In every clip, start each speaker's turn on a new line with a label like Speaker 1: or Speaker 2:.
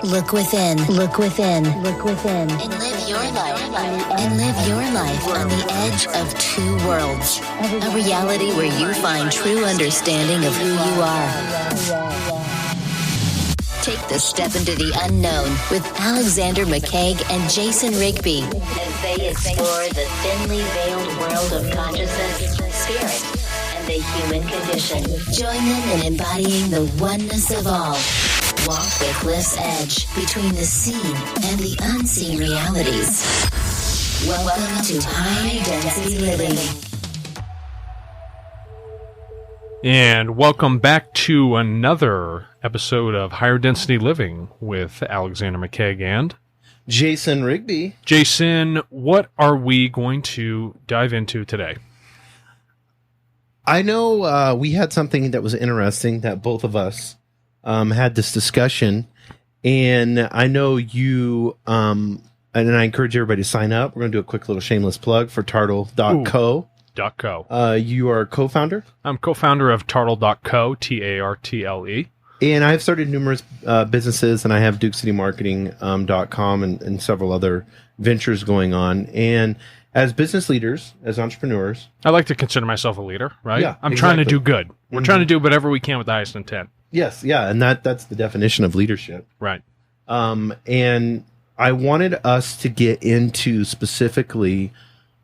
Speaker 1: Look within. Look within. Look within. And live your life. And live your life on the edge of two worlds. A reality where you find true understanding of who you are. Take the step into the unknown with Alexander McKeag and Jason Rigby as they explore the thinly veiled world of consciousness, spirit, and the human condition. Join them in embodying the oneness of all. Walk the cliff's edge between the seen and the unseen realities. Welcome to High Density Living.
Speaker 2: And welcome back to another episode of Higher Density Living with Alexander McKeag and
Speaker 3: Jason Rigby.
Speaker 2: Jason, what are we going to dive into today?
Speaker 3: I know we had something that was interesting that both of us had this discussion, and I know you, and I encourage everybody to sign up. We're going to do a quick little shameless plug for Tartle.co.
Speaker 2: .co.
Speaker 3: You are co-founder?
Speaker 2: I'm co-founder of Tartle.co, Tartle.
Speaker 3: And I've started numerous businesses, and I have DukeCityMarketing.com and several other ventures going on. And as business leaders, as entrepreneurs...
Speaker 2: I like to consider myself a leader, right?
Speaker 3: Yeah,
Speaker 2: I'm
Speaker 3: exactly.
Speaker 2: trying to do good. We're trying to do whatever we can with the highest intent.
Speaker 3: Yes, yeah, and that's the definition of leadership.
Speaker 2: Right.
Speaker 3: And I wanted us to get into specifically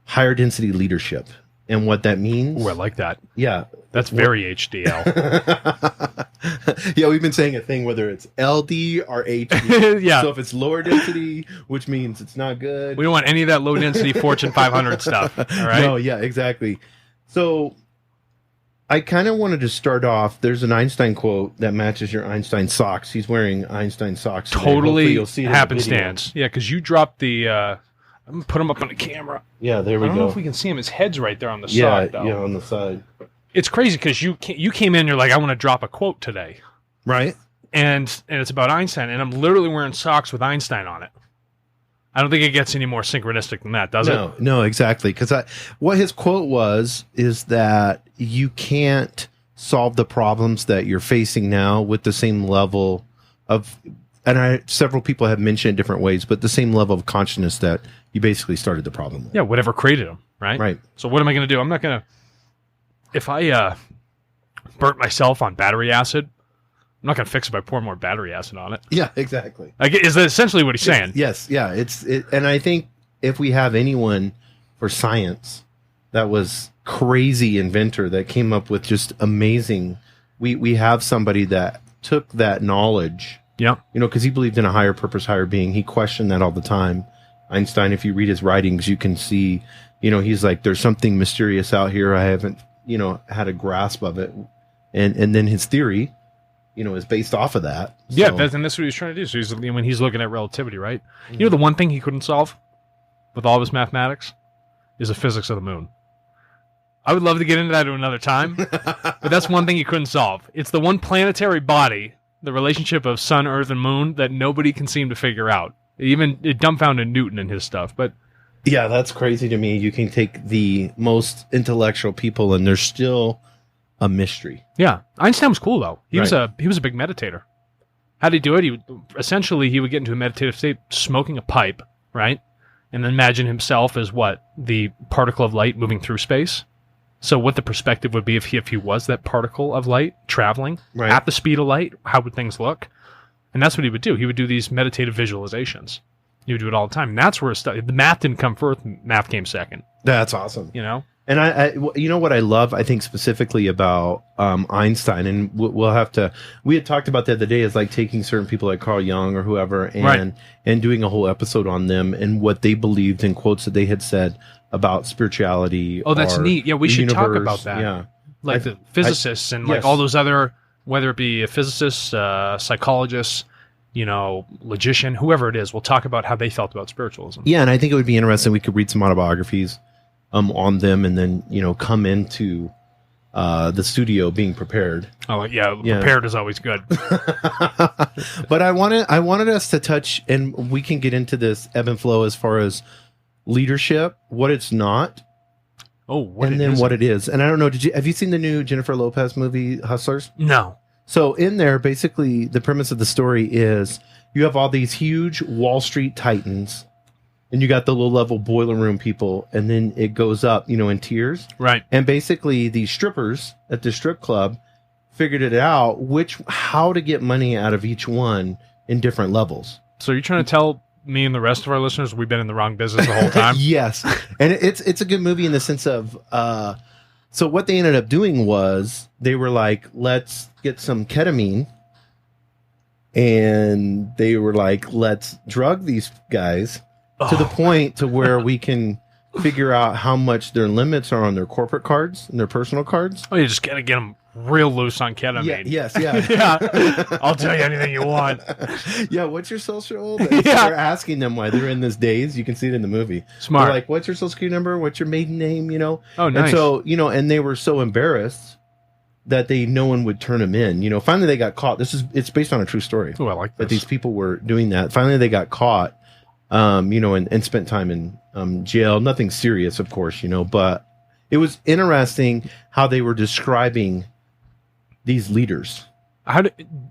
Speaker 3: higher density leadership and what that means.
Speaker 2: Ooh, I like that.
Speaker 3: Yeah.
Speaker 2: That's very HDL.
Speaker 3: Yeah, we've been saying a thing whether it's LD or HD.
Speaker 2: Yeah.
Speaker 3: So if it's lower density, which means it's not good.
Speaker 2: We don't want any of that low density Fortune 500 stuff. All right.
Speaker 3: No, yeah, exactly. So I kind of wanted to start off. There's an Einstein quote that matches your Einstein socks. He's wearing Einstein socks today. Hopefully
Speaker 2: Totally
Speaker 3: you'll see it in the
Speaker 2: happenstance. Yeah, because you dropped the... I'm going to put him up on the camera.
Speaker 3: Yeah, there we go.
Speaker 2: I don't know if we can see him. His head's right there on the
Speaker 3: Yeah,
Speaker 2: side, though.
Speaker 3: yeah, on the side.
Speaker 2: It's crazy because you came in, you're like, I want to drop a quote today.
Speaker 3: Right.
Speaker 2: And it's about Einstein, and I'm literally wearing socks with Einstein on it. I don't think it gets any more synchronistic than that, does it?
Speaker 3: No, exactly. Because what his quote is that you can't solve the problems that you're facing now with the same level of, and several people have mentioned it different ways, but the same level of consciousness that you basically started the problem with.
Speaker 2: Yeah, whatever created them, right?
Speaker 3: Right.
Speaker 2: So what am I going to do? I'm not going to, if I burnt myself on battery acid, I'm not going to fix it by pouring more battery acid on it.
Speaker 3: Yeah, exactly.
Speaker 2: Is that essentially what he's saying?
Speaker 3: Yes, yeah. And I think if we have anyone for science that was crazy inventor that came up with just amazing, we have somebody that took that knowledge,
Speaker 2: Yeah.
Speaker 3: because he believed in a higher purpose, higher being. He questioned that all the time. Einstein, if you read his writings, you can see, he's like, there's something mysterious out here. I haven't, had a grasp of it. And then his theory, is based off of that. So.
Speaker 2: Yeah, and that's what he's trying to do. So when he's looking at relativity, right? Mm-hmm. The one thing he couldn't solve with all of his mathematics is the physics of the moon. I would love to get into that at another time, but that's one thing he couldn't solve. It's the one planetary body, the relationship of sun, earth, and moon, that nobody can seem to figure out. It dumbfounded Newton and his stuff, but...
Speaker 3: Yeah, that's crazy to me. You can take the most intellectual people, and there's still a mystery.
Speaker 2: Yeah, Einstein was cool though. He
Speaker 3: Right.
Speaker 2: was a big meditator. How did he do it? He would get into a meditative state, smoking a pipe, right, and then imagine himself as the particle of light moving through space. So, what the perspective would be if he was that particle of light traveling at the speed of light? How would things look? And that's what he would do. He would do these meditative visualizations. He would do it all the time. And that's where the math didn't come first. Math came second.
Speaker 3: That's awesome.
Speaker 2: And
Speaker 3: I what I love, I think specifically about Einstein, and we'll have to. We had talked about the other day, is like taking certain people like Carl Jung or whoever, and doing a whole episode on them and what they believed in quotes that they had said about spirituality.
Speaker 2: Oh, that's neat. Yeah, we should talk about that.
Speaker 3: Yeah,
Speaker 2: like the physicists and like all those other, whether it be a physicist, psychologist, logician, whoever it is, we'll talk about how they felt about spiritualism.
Speaker 3: Yeah, and I think it would be interesting. We could read some autobiographies on them, and then come into the studio being prepared.
Speaker 2: Oh yeah, prepared is always good.
Speaker 3: But I wanted us to touch, and we can get into this ebb and flow as far as leadership, what it's not.
Speaker 2: Oh, what
Speaker 3: and
Speaker 2: it
Speaker 3: then
Speaker 2: is.
Speaker 3: what it is. And I don't know, have you seen the new Jennifer Lopez movie, Hustlers?
Speaker 2: No.
Speaker 3: So in there, basically, the premise of the story is you have all these huge Wall Street titans, and you got the low level boiler room people, and then it goes up, in tiers.
Speaker 2: Right.
Speaker 3: And basically, the strippers at the strip club figured it out how to get money out of each one in different levels.
Speaker 2: So you're trying to tell me and the rest of our listeners we've been in the wrong business the whole time?
Speaker 3: Yes. And it's a good movie in the sense of so what they ended up doing was they were like, let's get some ketamine, and they were like, let's drug these guys to the point to where we can figure out how much their limits are on their corporate cards and their personal cards.
Speaker 2: Oh, you just gotta get them real loose on ketamine.
Speaker 3: Yeah.
Speaker 2: Yeah. I'll tell you anything you want.
Speaker 3: Yeah, what's your social? They're asking them why they're in this daze. You can see it in the movie.
Speaker 2: Smart.
Speaker 3: They're like, what's your social security number? What's your maiden name?
Speaker 2: Oh, nice.
Speaker 3: And so, and they were so embarrassed that no one would turn them in. Finally they got caught. It's based on a true story.
Speaker 2: Oh, I like this.
Speaker 3: That these people were doing that. Finally they got caught, and spent time in jail. Nothing serious, of course, but it was interesting how they were describing these leaders.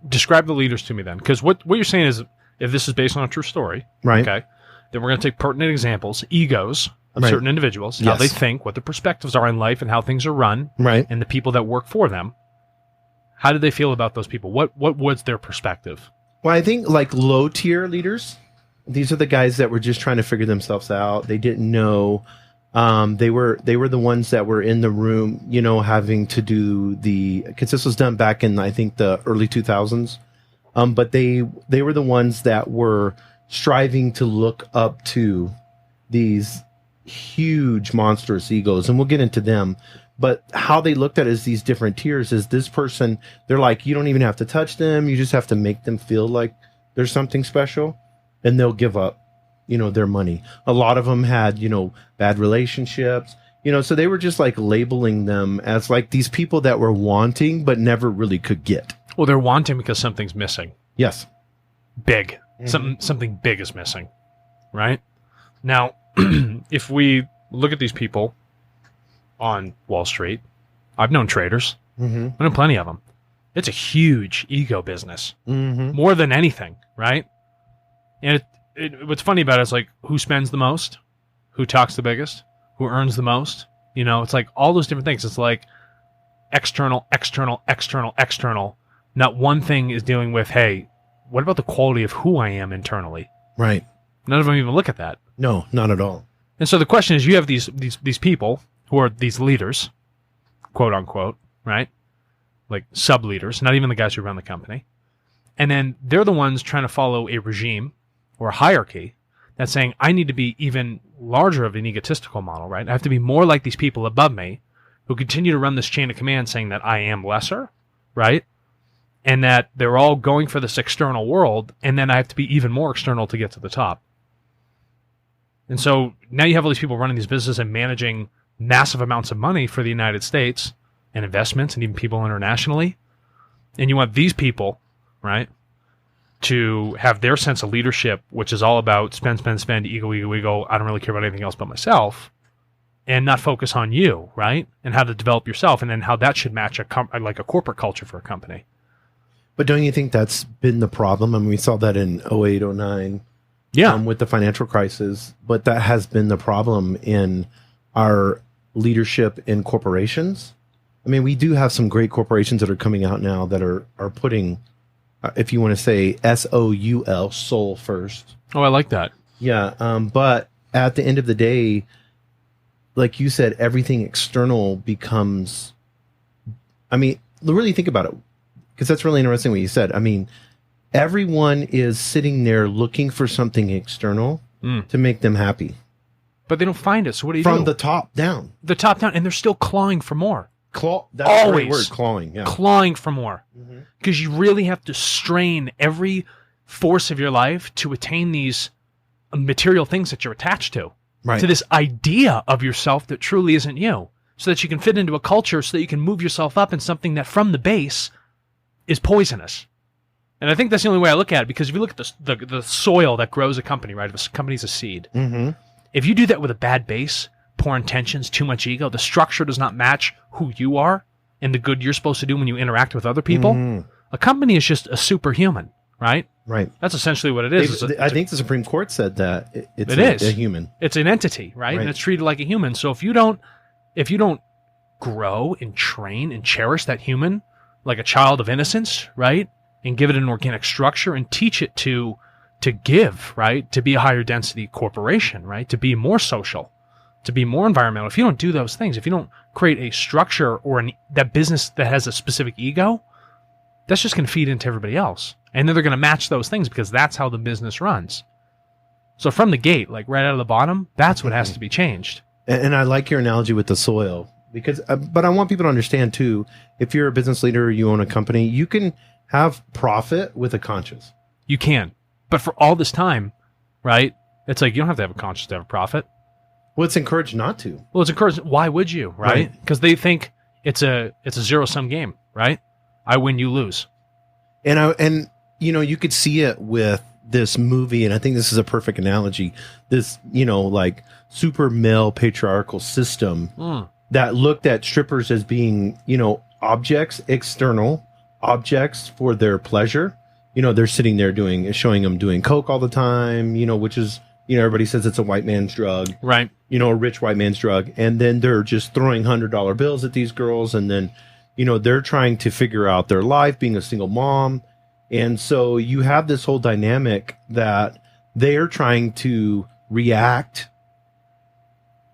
Speaker 2: Describe the leaders to me then, because what you're saying is, if this is based on a true story,
Speaker 3: right?
Speaker 2: Okay, then we're going to take pertinent examples, egos of certain individuals, how they think, what their perspectives are in life, and how things are run,
Speaker 3: right?
Speaker 2: And the people that work for them. How did they feel about those people? What was their perspective?
Speaker 3: Well, I think like low tier leaders, these are the guys that were just trying to figure themselves out. They didn't know. They were the ones that were in the room, having to do because this was done back in, I think, the early 2000s. But they were the ones that were striving to look up to these huge monstrous egos. And we'll get into them. But how they looked at it as these different tiers is this person, they're like, you don't even have to touch them. You just have to make them feel like there's something special, and they'll give up their money. A lot of them had, bad relationships, so they were just like labeling them as like these people that were wanting, but never really could get.
Speaker 2: Well, they're wanting because something's missing.
Speaker 3: Yes.
Speaker 2: Big. Something big is missing. Right? Now, if we look at these people on Wall Street, I've known traders.
Speaker 3: Mm-hmm.
Speaker 2: I've known plenty of them. It's a huge ego business.
Speaker 3: Mm-hmm.
Speaker 2: More than anything. Right? And what's funny about it is like, who spends the most, who talks the biggest, who earns the most. It's like all those different things. It's like external. Not one thing is dealing with, hey, what about the quality of who I am internally?
Speaker 3: Right.
Speaker 2: None of them even look at that.
Speaker 3: No, not at all.
Speaker 2: And so the question is, you have these people who are these leaders, quote unquote, right? Like sub leaders, not even the guys who run the company. And then they're the ones trying to follow a regime or a hierarchy that's saying, I need to be even larger of an egotistical model, right? I have to be more like these people above me who continue to run this chain of command saying that I am lesser, right? And that they're all going for this external world, and then I have to be even more external to get to the top. And so now you have all these people running these businesses and managing massive amounts of money for the United States and investments and even people internationally. And you want these people, right, to have their sense of leadership, which is all about spend, ego. I don't really care about anything else but myself, and not focus on you, right? And how to develop yourself, and then how that should match a corporate culture for a company.
Speaker 3: But don't you think that's been the problem? I mean, we saw that in 08, 09 with the financial crisis, but that has been the problem in our leadership in corporations. I mean, we do have some great corporations that are coming out now that are putting, if you want to say SOUL, soul first.
Speaker 2: Oh, I like that.
Speaker 3: Yeah. But at the end of the day, like you said, everything external becomes, I mean, really think about it, because that's really interesting what you said. I mean, everyone is sitting there looking for something external to make them happy.
Speaker 2: But they don't find it. So what do you do?
Speaker 3: From the top down.
Speaker 2: The top down, and they're still clawing for more.
Speaker 3: That's
Speaker 2: always
Speaker 3: the right word, clawing. Yeah.
Speaker 2: Clawing for more. Because you really have to strain every force of your life to attain these material things that you're attached to.
Speaker 3: Right.
Speaker 2: To this idea of yourself that truly isn't you. So that you can fit into a culture, so that you can move yourself up in something that from the base is poisonous. And I think that's the only way I look at it, because if you look at the soil that grows a company, right? If a company's a seed, if you do that with a bad base, poor intentions, too much ego, the structure does not match who you are and the good you're supposed to do when you interact with other people, a company is just a superhuman, right?
Speaker 3: Right.
Speaker 2: That's essentially what it is.
Speaker 3: I think the Supreme Court said that it's a human.
Speaker 2: It's an entity, right? And it's treated like a human. So if you don't grow and train and cherish that human like a child of innocence, right? And give it an organic structure and teach it to give, right? To be a higher density corporation, right? To be more social, to be more environmental. If you don't do those things, if you don't create a structure or that business that has a specific ego, that's just going to feed into everybody else. And then they're going to match those things because that's how the business runs. So from the gate, like right out of the bottom, that's what has to be changed.
Speaker 3: And I like your analogy with the soil because, but I want people to understand too, if you're a business leader or you own a company, you can have profit with a conscience.
Speaker 2: You can. But for all this time, right? It's like you don't have to have a conscience to have a profit.
Speaker 3: Well, it's encouraged not to.
Speaker 2: Well, it's encouraged. Why would you, right? Because they think it's a zero-sum game, right? I win, you lose.
Speaker 3: And you know, you could see it with this movie, and I think this is a perfect analogy. This, you know, like super male patriarchal system that looked at strippers as being, you know, objects, external objects for their pleasure. You know, they're sitting there showing them doing coke all the time, you know, which is, you know, everybody says it's a white man's drug.
Speaker 2: Right.
Speaker 3: You know, a rich white man's drug. And then they're just throwing $100 bills at these girls. And then, you know, they're trying to figure out their life being a single mom. And so you have this whole dynamic that they're trying to react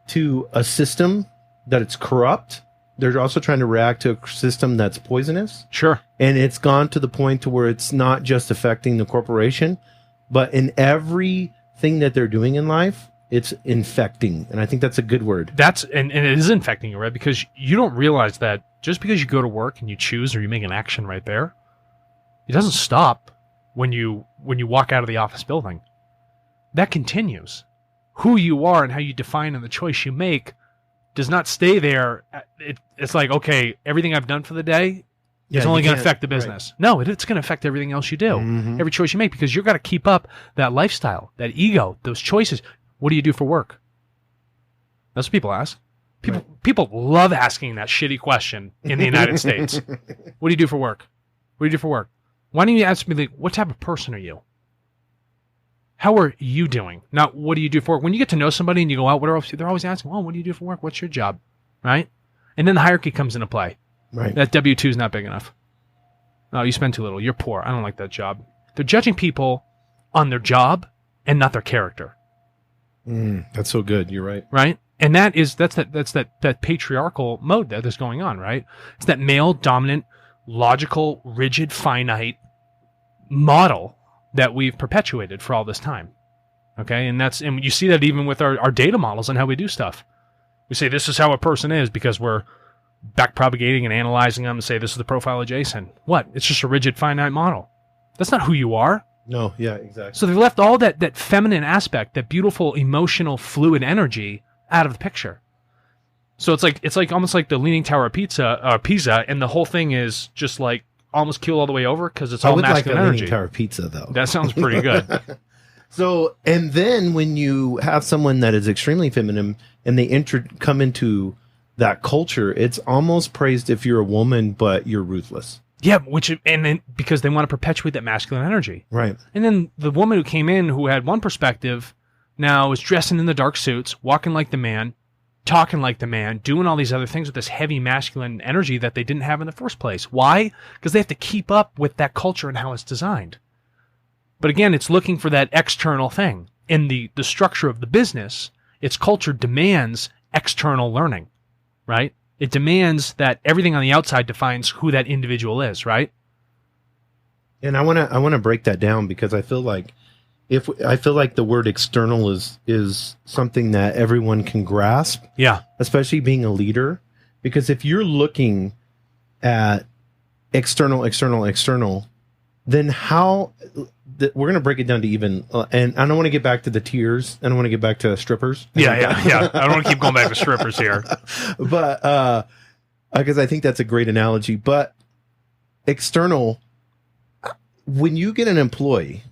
Speaker 3: to a system that it's corrupt. They're also trying to react to a system that's poisonous.
Speaker 2: Sure.
Speaker 3: And it's gone to the point to where it's not just affecting the corporation, but in everything that they're doing in life, it's infecting. And I think that's a good word.
Speaker 2: And it is infecting you, right? Because you don't realize that just because you go to work and you choose or you make an action right there, it doesn't stop when you walk out of the office building. That continues. Who you are and how you define and the choice you make does not stay there. It's like, okay, everything I've done for the day is only going to affect the business. Right. No, it's going to affect everything else you do. Mm-hmm. Every choice you make, because you've got to keep up that lifestyle, that ego, those choices. What do you do for work? That's what people ask. People love asking that shitty question in the United States. What do you do for work? What do you do for work? Why don't you ask me, what type of person are you? How are you doing? Not what do you do for work? When you get to know somebody and you go out, they're always asking, well, what do you do for work? What's your job? Right? And then the hierarchy comes into play.
Speaker 3: Right.
Speaker 2: That W-2 is not big enough. No, you spend too little. You're poor. I don't like that job. They're judging people on their job and not their character.
Speaker 3: That's so good. You're right.
Speaker 2: Right? And that's that patriarchal mode that's going on, right? It's that male dominant, logical, rigid, finite model that we've perpetuated for all this time. Okay? And you see that even with our data models and how we do stuff. We say this is how a person is because we're back propagating and analyzing them and say this is the profile of Jason. What? It's just a rigid, finite model. That's not who you are.
Speaker 3: No, yeah, exactly.
Speaker 2: So they've left all that feminine aspect, that beautiful, emotional, fluid energy out of the picture. So it's like almost like the Leaning Tower of Pisa, and the whole thing is just like almost keeled all the way over because it's all masculine energy.
Speaker 3: Leaning Tower of Pizza, though.
Speaker 2: That sounds pretty good.
Speaker 3: So, and then when you have someone that is extremely feminine and they come into that culture, it's almost praised if you're a woman, but you're ruthless.
Speaker 2: Yeah, because they want to perpetuate that masculine energy.
Speaker 3: Right.
Speaker 2: And then the woman who came in who had one perspective now is dressing in the dark suits, walking like the man, talking like the man, doing all these other things with this heavy masculine energy that they didn't have in the first place. Why? Because they have to keep up with that culture and how it's designed. But again, it's looking for that external thing. In the structure of the business, its culture demands external learning, right? It demands that everything on the outside defines who that individual is, right?
Speaker 3: And I want to break that down because I feel like the word external is something that everyone can grasp.
Speaker 2: Yeah.
Speaker 3: Especially being a leader, because if you're looking at external, then how we're going to break it down to even, and I don't want to get back to the tiers. I don't want to get back to strippers.
Speaker 2: Yeah. I don't want to keep going back to strippers here.
Speaker 3: But, because I think that's a great analogy. But external, when you get an employee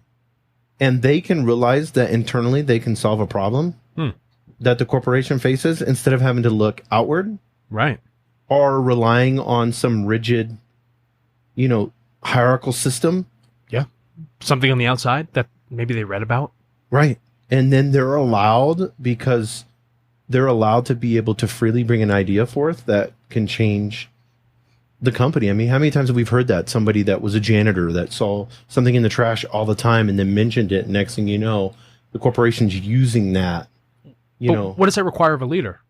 Speaker 3: and they can realize that internally they can solve a problem that the corporation faces instead of having to look outward.
Speaker 2: Right.
Speaker 3: Or relying on some rigid, hierarchical system.
Speaker 2: Yeah. something on the outside that maybe they read about.
Speaker 3: Right. And then they're allowed, because they're allowed to be able to freely bring an idea forth that can change the company. I mean, how many times have we heard that? Somebody that was a janitor that saw something in the trash all the time and then mentioned it. Next thing you know, the corporation's using that. But
Speaker 2: what does that require of a leader?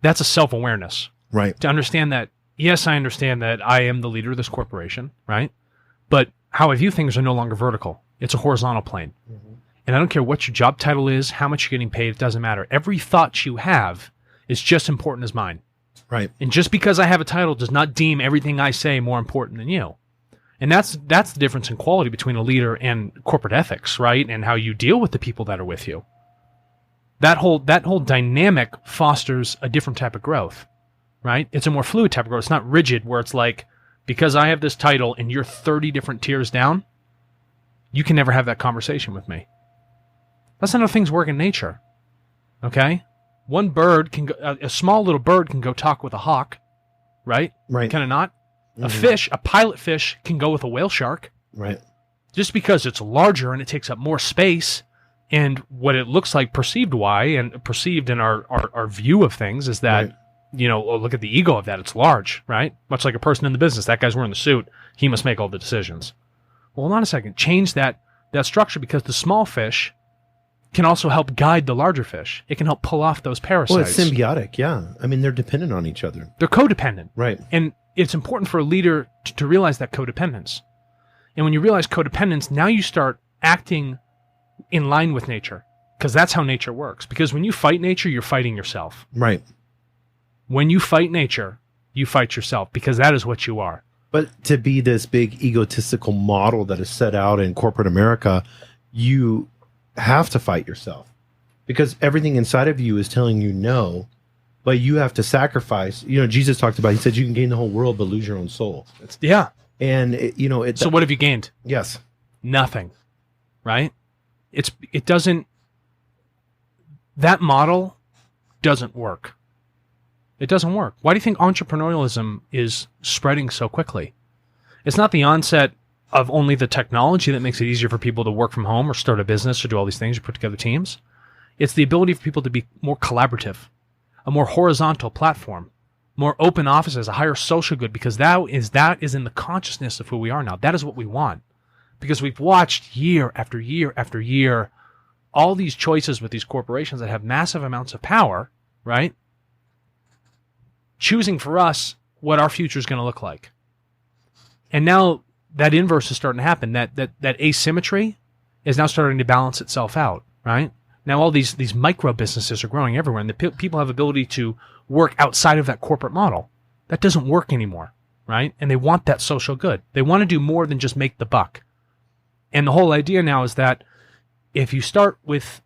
Speaker 2: That's a self-awareness.
Speaker 3: Right.
Speaker 2: To understand that, yes, I understand that I am the leader of this corporation, right? But how I view things are no longer vertical. It's a horizontal plane. Mm-hmm. And I don't care what your job title is, how much you're getting paid, it doesn't matter. Every thought you have is just important as mine.
Speaker 3: Right.
Speaker 2: And just because I have a title does not deem everything I say more important than you. And that's the difference in quality between a leader and corporate ethics, right? And how you deal with the people that are with you. That whole dynamic fosters a different type of growth, right? It's a more fluid type of growth. It's not rigid where it's like, because I have this title and you're 30 different tiers down, you can never have that conversation with me. That's not how things work in nature, okay? One bird can go, a small little bird can go talk with a hawk, right?
Speaker 3: Right.
Speaker 2: Can it not? Mm-hmm. A pilot fish can go with a whale shark.
Speaker 3: Right.
Speaker 2: Just because it's larger and it takes up more space, and what it looks like perceived in our view of things is that, right. Look at the ego of that. It's large, right? Much like a person in the business. That guy's wearing the suit. He must make all the decisions. Well, hold on a second. Change that structure, because the small fish can also help guide the larger fish. It can help pull off those parasites.
Speaker 3: Well, it's symbiotic, yeah. I mean, they're dependent on each other.
Speaker 2: They're codependent.
Speaker 3: Right.
Speaker 2: And it's important for a leader to realize that codependence. And when you realize codependence, now you start acting in line with nature, because that's how nature works. Because when you fight nature, you're fighting yourself.
Speaker 3: Right.
Speaker 2: When you fight nature, you fight yourself, because that is what you are.
Speaker 3: But to be this big egotistical model that is set out in corporate America, you have to fight yourself, because everything inside of you is telling you no, but you have to sacrifice. Jesus talked about, he said you can gain the whole world but lose your own soul.
Speaker 2: Yeah.
Speaker 3: And
Speaker 2: so what have you gained?
Speaker 3: Yes.
Speaker 2: Nothing. Right? That model doesn't work. It doesn't work. Why do you think entrepreneurialism is spreading so quickly? It's not the onset of only the technology that makes it easier for people to work from home or start a business or do all these things or put together teams. It's the ability for people to be more collaborative, a more horizontal platform, more open offices, a higher social good, because that is in the consciousness of who we are now. That is what we want. Because we've watched year after year after year all these choices with these corporations that have massive amounts of power, right? Choosing for us what our future is going to look like. And now that inverse is starting to happen. That asymmetry is now starting to balance itself out, right? Now all these micro businesses are growing everywhere, and the people have ability to work outside of that corporate model. That doesn't work anymore, right? And they want that social good. They want to do more than just make the buck. And the whole idea now is that if you start with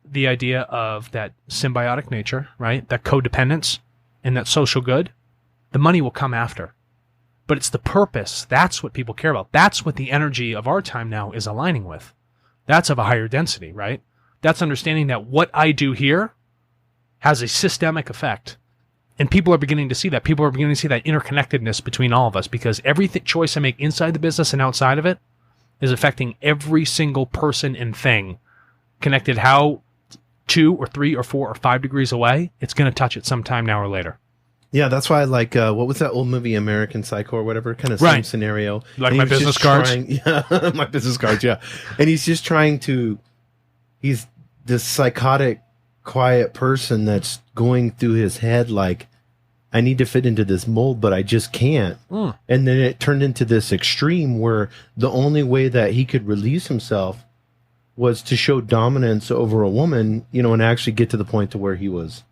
Speaker 2: the idea of that symbiotic nature, right, that codependence and that social good, the money will come after. But it's the purpose. That's what people care about. That's what the energy of our time now is aligning with. That's of a higher density, right? That's understanding that what I do here has a systemic effect. And people are beginning to see that. People are beginning to see that interconnectedness between all of us, because every choice I make inside the business and outside of it is affecting every single person and thing. Connected how 2 or 3 or 4 or 5 degrees away, it's going to touch it sometime now or later.
Speaker 3: Yeah, that's why I like, what was that old movie, American Psycho or whatever? Kind of same scenario.
Speaker 2: Like My Business Cards?
Speaker 3: Yeah, My Business Cards, yeah. And he's just he's this psychotic, quiet person that's going through his head like, I need to fit into this mold, but I just can't. And then it turned into this extreme where the only way that he could release himself was to show dominance over a woman, and actually get to the point to where he was,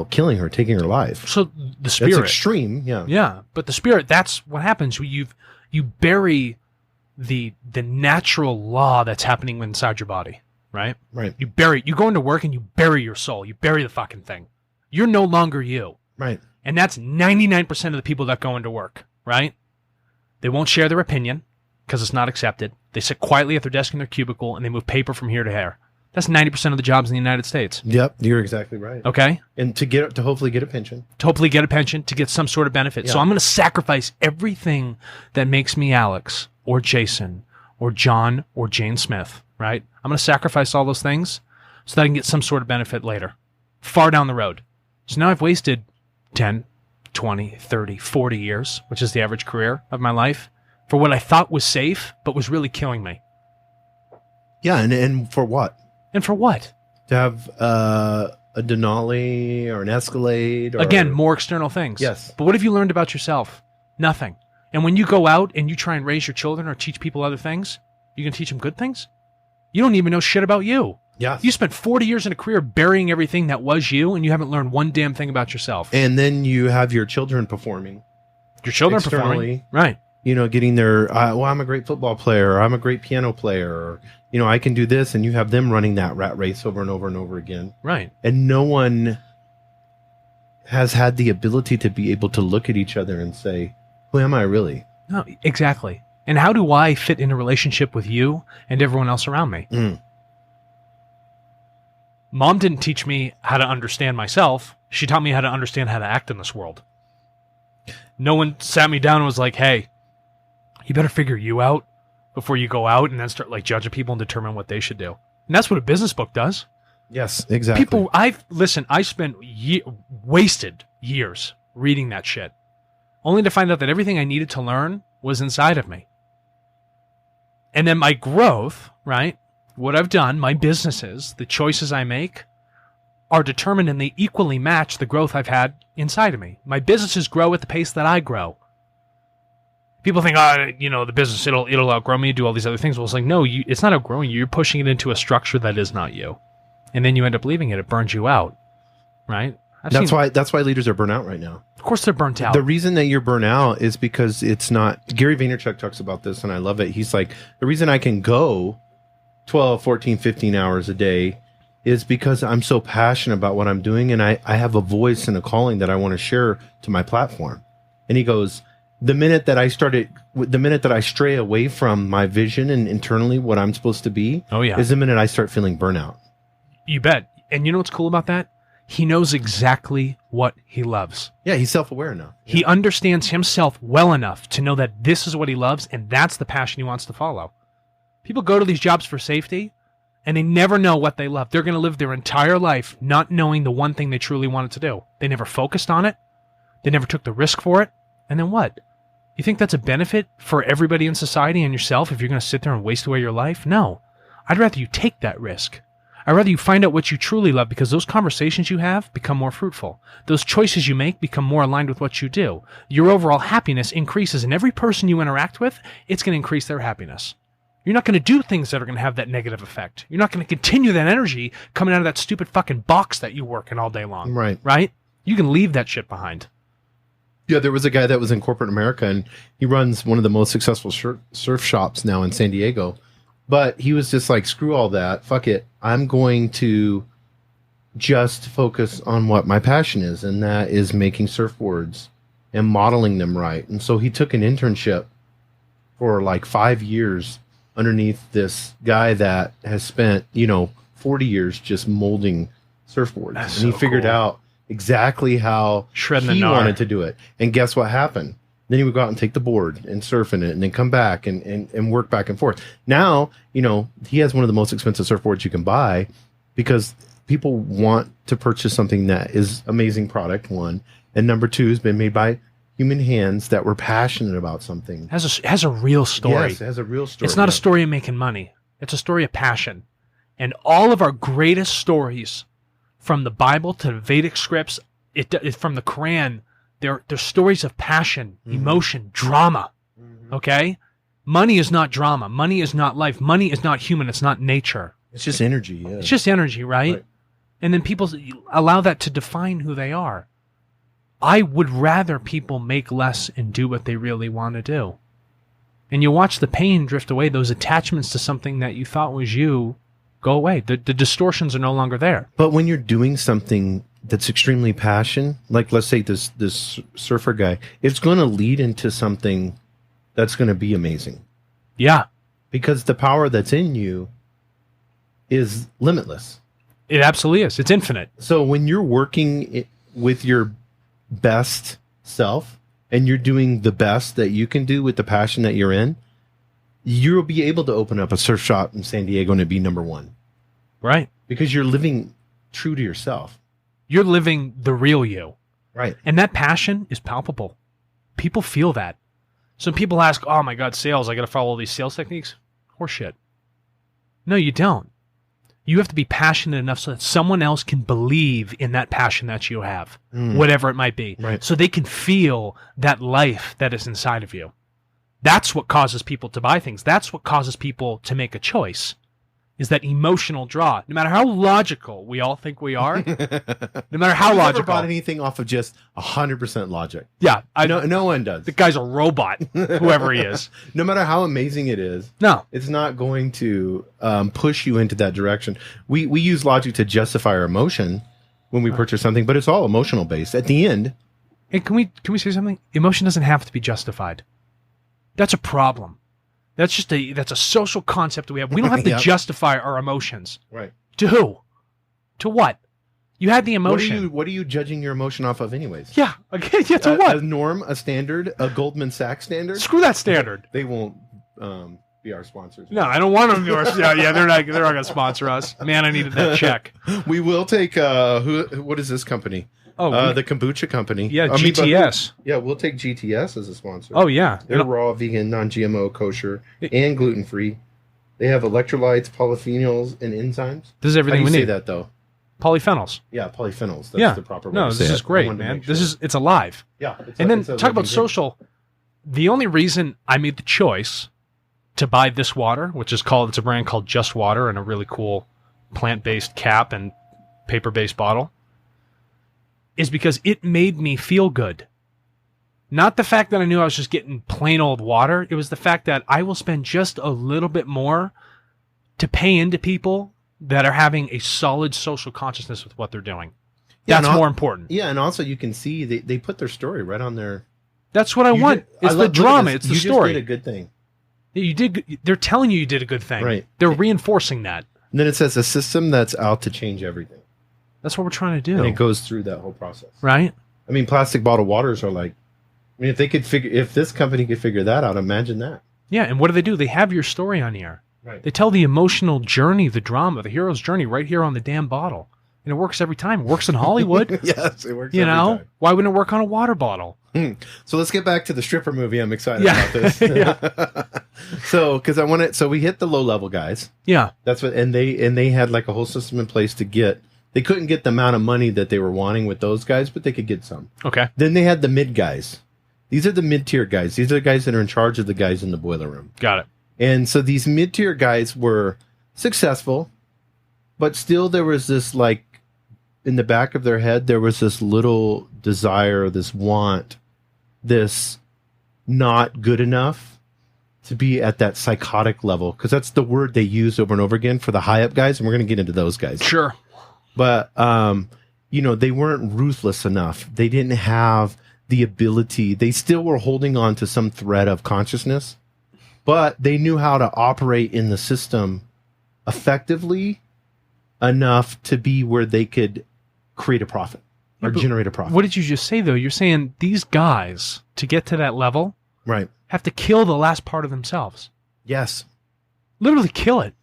Speaker 3: killing her, taking her life.
Speaker 2: So the spirit.
Speaker 3: That's extreme, yeah.
Speaker 2: Yeah, but the spirit, that's what happens. You bury the natural law that's happening inside your body, right?
Speaker 3: Right.
Speaker 2: You go into work and you bury your soul. You bury the fucking thing. You're no longer you.
Speaker 3: Right.
Speaker 2: And that's 99% of the people that go into work, right? They won't share their opinion because it's not accepted. They sit quietly at their desk in their cubicle and they move paper from here to here. That's 90% of the jobs in the United States.
Speaker 3: Yep, you're exactly right.
Speaker 2: Okay?
Speaker 3: And to hopefully get a pension.
Speaker 2: To get some sort of benefit. Yeah. So I'm going to sacrifice everything that makes me Alex or Jason or John or Jane Smith, right? I'm going to sacrifice all those things so that I can get some sort of benefit later, far down the road. So now I've wasted 10, 20, 30, 40 years, which is the average career of my life, for what I thought was safe, but was really killing me.
Speaker 3: Yeah, and for what?
Speaker 2: And for what?
Speaker 3: To have a Denali or an Escalade? Or...
Speaker 2: Again, more external things.
Speaker 3: Yes.
Speaker 2: But what have you learned about yourself? Nothing. And when you go out and you try and raise your children or teach people other things, you can teach them good things? You don't even know shit about you.
Speaker 3: Yes.
Speaker 2: You spent 40 years in a career burying everything that was you, and you haven't learned one damn thing about yourself.
Speaker 3: And then you have your children performing.
Speaker 2: Your children
Speaker 3: externally,
Speaker 2: performing. Right.
Speaker 3: You know, getting their, well, I'm a great football player, or I'm a great piano player, or, you know, I can do this, and you have them running that rat race over and over and over again.
Speaker 2: Right.
Speaker 3: And no one has had the ability to be able to look at each other and say, who am I really?
Speaker 2: No, exactly. And how do I fit in a relationship with you and everyone else around me? Mom didn't teach me how to understand myself. She taught me how to understand how to act in this world. No one sat me down and was like, hey, you better figure you out before you go out and then start like judging people and determine what they should do. And that's what a business book does.
Speaker 3: Yes, exactly.
Speaker 2: People, I spent wasted years reading that shit, only to find out that everything I needed to learn was inside of me. And then my growth, right? What I've done, my businesses, the choices I make are determined and they equally match the growth I've had inside of me. My businesses grow at the pace that I grow. People think, the business, it'll outgrow me, do all these other things. Well, it's like, no, it's not outgrowing you. You're pushing it into a structure that is not you. And then you end up leaving it. It burns you out, right?
Speaker 3: That's why leaders are burnt out right now.
Speaker 2: Of course they're burnt out.
Speaker 3: The reason that you're burnt out is because it's not... Gary Vaynerchuk talks about this, and I love it. He's like, the reason I can go 12, 14, 15 hours a day is because I'm so passionate about what I'm doing, and I have a voice and a calling that I want to share to my platform. And he goes, the minute that I stray away from my vision and internally what I'm supposed to be, is the minute I start feeling burnout.
Speaker 2: You bet. And you know what's cool about that? He knows exactly what he loves.
Speaker 3: Yeah, he's self-aware now.
Speaker 2: He understands himself well enough to know that this is what he loves, and that's the passion he wants to follow. People go to these jobs for safety, and they never know what they love. They're going to live their entire life not knowing the one thing they truly wanted to do. They never focused on it. They never took the risk for it. And then what? You think that's a benefit for everybody in society and yourself if you're going to sit there and waste away your life? No. I'd rather you take that risk. I'd rather you find out what you truly love, because those conversations you have become more fruitful. Those choices you make become more aligned with what you do. Your overall happiness increases, and every person you interact with, it's going to increase their happiness. You're not going to do things that are going to have that negative effect. You're not going to continue that energy coming out of that stupid fucking box that you work in all day long.
Speaker 3: Right.
Speaker 2: Right? You can leave that shit behind.
Speaker 3: Yeah, there was a guy that was in corporate America, and he runs one of the most successful surf shops now in San Diego. But he was just like, screw all that. Fuck it. I'm going to just focus on what my passion is, and that is making surfboards and modeling them right. And so he took an internship for like 5 years underneath this guy that has spent, 40 years just molding surfboards.
Speaker 2: That's
Speaker 3: and he
Speaker 2: so
Speaker 3: figured
Speaker 2: cool.
Speaker 3: out exactly how
Speaker 2: Shredding the
Speaker 3: he
Speaker 2: gnar.
Speaker 3: wanted to do it. And guess what happened? Then he would go out and take the board and surf in it, and then come back and work back and forth. Now, he has one of the most expensive surfboards you can buy, because people want to purchase something that is amazing product, one. And number two, has been made by human hands that were passionate about something.
Speaker 2: Has a real story.
Speaker 3: Yes, it has a real story.
Speaker 2: It's not a story of making money. It's a story of passion. And all of our greatest stories, from the Bible to the Vedic scripts, from the Quran, they're stories of passion, emotion, drama. Okay? Money is not drama. Money is not life. Money is not human. It's not nature.
Speaker 3: It's just energy. Yeah.
Speaker 2: It's just energy, right? And then people allow that to define who they are. I would rather people make less and do what they really want to do. And you watch the pain drift away. Those attachments to something that you thought was you go away. The distortions are no longer there.
Speaker 3: But when you're doing something that's extremely passion, like let's say this surfer guy, it's going to lead into something that's going to be amazing.
Speaker 2: Yeah.
Speaker 3: Because the power that's in you is limitless.
Speaker 2: It absolutely is. It's infinite.
Speaker 3: So when you're working with your best self, and you're doing the best that you can do with the passion that you're in, you'll be able to open up a surf shop in San Diego and it'd be number one.
Speaker 2: Right.
Speaker 3: Because you're living true to yourself.
Speaker 2: You're living the real you.
Speaker 3: Right.
Speaker 2: And that passion is palpable. People feel that. So people ask, oh my God, sales, I got to follow all these sales techniques? Horseshit. No, you don't. You have to be passionate enough so that someone else can believe in that passion that you have, whatever it might be.
Speaker 3: Right.
Speaker 2: So they can feel that life that is inside of you. That's what causes people to buy things. That's what causes people to make a choice, is that emotional draw. No matter how logical we all think we are, no matter how
Speaker 3: I've
Speaker 2: logical.
Speaker 3: never bought anything off of just 100% logic.
Speaker 2: Yeah.
Speaker 3: No one does.
Speaker 2: The guy's a robot, whoever he is.
Speaker 3: No matter how amazing it is,
Speaker 2: No.
Speaker 3: it's not going to push you into that direction. We use logic to justify our emotion when we purchase something, but it's all emotional based. At the end,
Speaker 2: And can we say something? Emotion doesn't have to be justified. That's a problem. That's a social concept that we have. We don't have to
Speaker 3: Yep.
Speaker 2: justify our emotions.
Speaker 3: right?
Speaker 2: To who? To what? You had the emotion.
Speaker 3: What are you judging your emotion off of, anyways?
Speaker 2: Yeah. Okay. Yeah. To what?
Speaker 3: A norm, a standard, a Goldman Sachs standard.
Speaker 2: Screw that standard.
Speaker 3: They won't be our sponsors.
Speaker 2: No, I don't want them to be our. Yeah, they're not going to sponsor us. Man, I needed that check.
Speaker 3: We will take. What is this company?
Speaker 2: Oh,
Speaker 3: the kombucha company.
Speaker 2: yeah,
Speaker 3: I mean, but
Speaker 2: GTS.
Speaker 3: yeah, we'll take GTS as a sponsor.
Speaker 2: Oh yeah.
Speaker 3: They're raw, vegan, non-GMO, kosher, and gluten-free. They have electrolytes, polyphenols, and enzymes.
Speaker 2: This is
Speaker 3: How do
Speaker 2: everything
Speaker 3: you
Speaker 2: we
Speaker 3: say
Speaker 2: need.
Speaker 3: that though?
Speaker 2: Polyphenols.
Speaker 3: Yeah, polyphenols. That's
Speaker 2: Yeah.
Speaker 3: the proper way
Speaker 2: No,
Speaker 3: to
Speaker 2: this
Speaker 3: say
Speaker 2: is
Speaker 3: it. I
Speaker 2: great,
Speaker 3: wanted to
Speaker 2: man.
Speaker 3: make sure.
Speaker 2: It's alive.
Speaker 3: Yeah.
Speaker 2: And then
Speaker 3: it's a
Speaker 2: talk about
Speaker 3: living
Speaker 2: social. The only reason I made the choice to buy this water, it's a brand called Just Water, and a really cool plant-based cap and paper-based bottle, is because it made me feel good. Not the fact that I knew I was just getting plain old water. It was the fact that I will spend just a little bit more to pay into people that are having a solid social consciousness with what they're doing.
Speaker 3: Yeah,
Speaker 2: That's more important.
Speaker 3: Yeah, and also you can see they put their story right on there.
Speaker 2: That's what I want. It's the drama. It's the story.
Speaker 3: You just did a good thing.
Speaker 2: You did. They're telling you did a good thing.
Speaker 3: Right.
Speaker 2: They're reinforcing that.
Speaker 3: And then it says a system that's out to change everything.
Speaker 2: That's what we're trying to do.
Speaker 3: And it goes through that whole process.
Speaker 2: Right.
Speaker 3: I mean, plastic bottled waters are like, I mean, if this company could figure that out, imagine that.
Speaker 2: Yeah. And what do? They have your story on here.
Speaker 3: Right.
Speaker 2: They tell the emotional journey, the drama, the hero's journey right here on the damn bottle. And it works every time. It works in Hollywood.
Speaker 3: Yes, it works
Speaker 2: you
Speaker 3: every
Speaker 2: know?
Speaker 3: time.
Speaker 2: Why wouldn't it work on a water bottle?
Speaker 3: So let's get back to the stripper movie. I'm excited
Speaker 2: Yeah.
Speaker 3: about this.
Speaker 2: Yeah.
Speaker 3: So we hit the low level guys.
Speaker 2: Yeah.
Speaker 3: That's what, and they had like a whole system in place to get. They couldn't get the amount of money that they were wanting with those guys, but they could get some.
Speaker 2: Okay.
Speaker 3: Then they had the mid guys. These are the mid tier guys. These are the guys that are in charge of the guys in the boiler room.
Speaker 2: Got it.
Speaker 3: And so these mid tier guys were successful, but still there was this, like, in the back of their head, there was this little desire, this want, this not good enough to be at that psychotic level, because that's the word they use over and over again for the high up guys, and we're going to get into those guys.
Speaker 2: Sure.
Speaker 3: But they weren't ruthless enough. They didn't have the ability. They still were holding on to some thread of consciousness, but they knew how to operate in the system effectively enough to be where they could create a profit or generate a profit.
Speaker 2: What did you just say, though? You're saying these guys, to get to that level,
Speaker 3: Right.
Speaker 2: have to kill the last part of themselves.
Speaker 3: Yes.
Speaker 2: Literally kill it.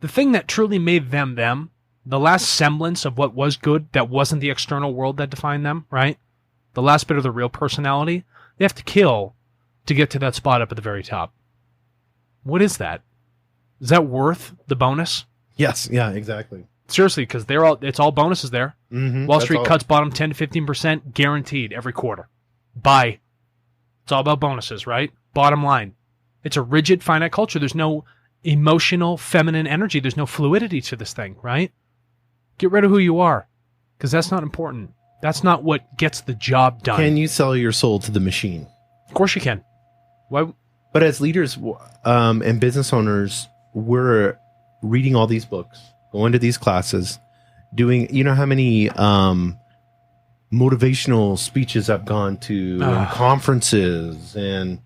Speaker 2: The thing that truly made them, the last semblance of what was good, that wasn't the external world that defined them, right? The last bit of the real personality, they have to kill to get to that spot up at the very top. What is that? Is that worth the bonus?
Speaker 3: Yes. Yeah, exactly.
Speaker 2: Seriously, because it's all bonuses there.
Speaker 3: Mm-hmm.
Speaker 2: Wall Street cuts bottom 10 to 15% guaranteed every quarter. Buy. It's all about bonuses, right? Bottom line. It's a rigid, finite culture. There's no emotional, feminine energy. There's no fluidity to this thing, right? Get rid of who you are, because that's not important. That's not what gets the job done.
Speaker 3: Can you sell your soul to the machine?
Speaker 2: Of course you can. Why?
Speaker 3: But as leaders and business owners, we're reading all these books, going to these classes, doing, you know how many motivational speeches I've gone to, and conferences, and,